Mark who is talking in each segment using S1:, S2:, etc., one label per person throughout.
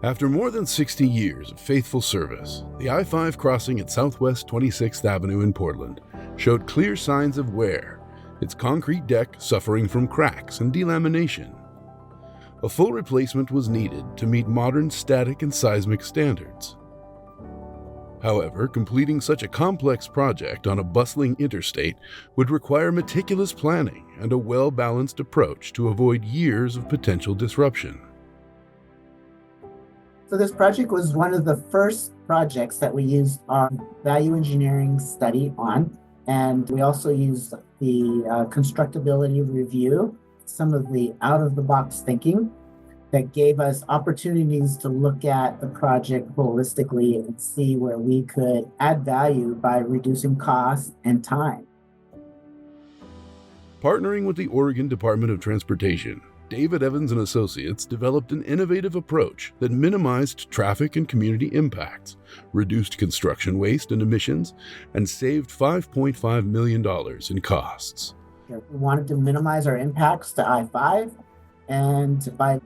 S1: After more than 60 years of faithful service, the I-5 crossing at Southwest 26th Avenue in Portland showed clear signs of wear, its concrete deck suffering from cracks and delamination. A full replacement was needed to meet modern static and seismic standards. However, completing such a complex project on a bustling interstate would require meticulous planning and a well-balanced approach to avoid years of potential disruption.
S2: So this project was one of the first projects that we used our value engineering study on. And we also used the constructability review, some of the out-of-the-box thinking that gave us opportunities to look at the project holistically and see where we could add value by reducing costs and time.
S1: Partnering with the Oregon Department of Transportation, David Evans and Associates developed an innovative approach that minimized traffic and community impacts, reduced construction waste and emissions, and saved $5.5 million in costs.
S2: We wanted to minimize our impacts to I-5, and by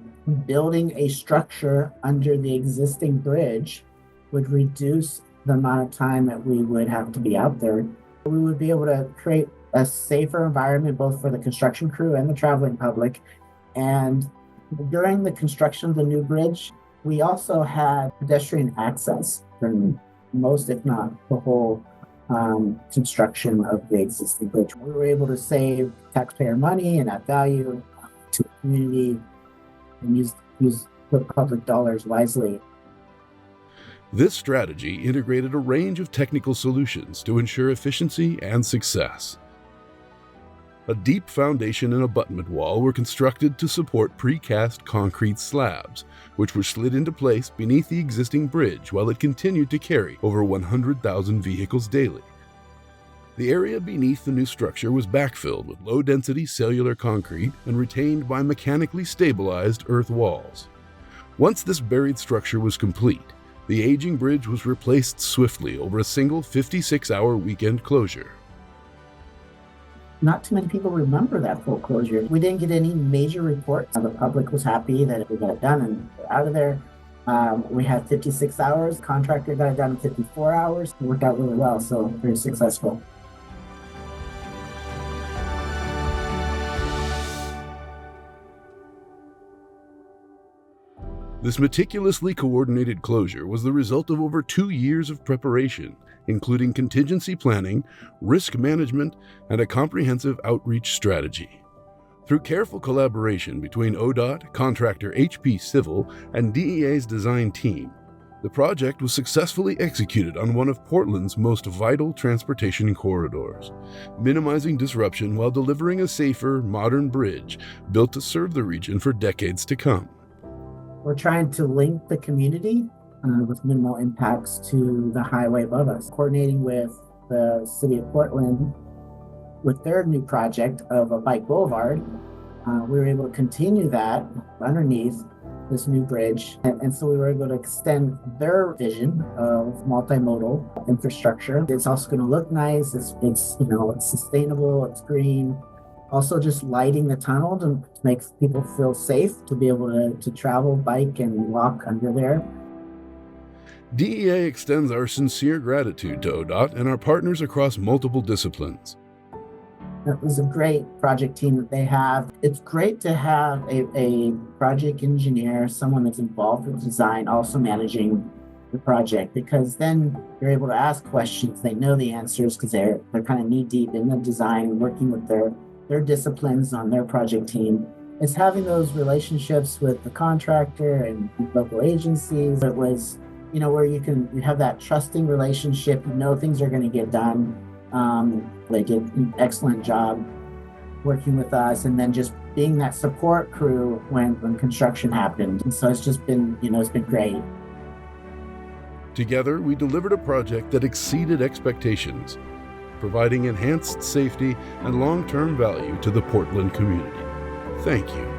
S2: building a structure under the existing bridge would reduce the amount of time that we would have to be out there. We would be able to create a safer environment both for the construction crew and the traveling public. And during the construction of the new bridge, we also had pedestrian access for most, if not the whole, construction of the existing bridge. We were able to save taxpayer money and add value to the community and use the public dollars wisely.
S1: This strategy integrated a range of technical solutions to ensure efficiency and success. A deep foundation and abutment wall were constructed to support precast concrete slabs, which were slid into place beneath the existing bridge while it continued to carry over 100,000 vehicles daily. The area beneath the new structure was backfilled with low-density cellular concrete and retained by mechanically stabilized earth walls. Once this buried structure was complete, the aging bridge was replaced swiftly over a single 56-hour weekend closure.
S2: Not too many people remember that full closure. We didn't get any major reports. The public was happy that we got it done and we're out of there. We had 56 hours. Contractor got it done in 54 hours. It worked out really well, so very successful.
S1: This meticulously coordinated closure was the result of over 2 years of preparation, including contingency planning, risk management, and a comprehensive outreach strategy. Through careful collaboration between ODOT, contractor HP Civil, and DEA's design team, the project was successfully executed on one of Portland's most vital transportation corridors, minimizing disruption while delivering a safer, modern bridge built to serve the region for decades to come.
S2: We're trying to link the community with minimal impacts to the highway above us. Coordinating with the city of Portland with their new project of a bike boulevard, we were able to continue that underneath this new bridge. And so we were able to extend their vision of multimodal infrastructure. It's also going to look nice. It's sustainable, it's green. Also just lighting the tunnel to make people feel safe to be able to travel, bike, and walk under there.
S1: DEA extends our sincere gratitude to ODOT and our partners across multiple disciplines.
S2: It was a great project team that they have. It's great to have a project engineer, someone that's involved with design, also managing the project, because then you're able to ask questions. They know the answers because they're kind of knee deep in the design, working with their disciplines on their project team. It's having those relationships with the contractor and local agencies. It was, where you have that trusting relationship, things are going to get done. They did an excellent job working with us, and then just being that support crew when construction happened. And so it's just been, it's been great.
S1: Together, we delivered a project that exceeded expectations, providing enhanced safety and long-term value to the Portland community. Thank you.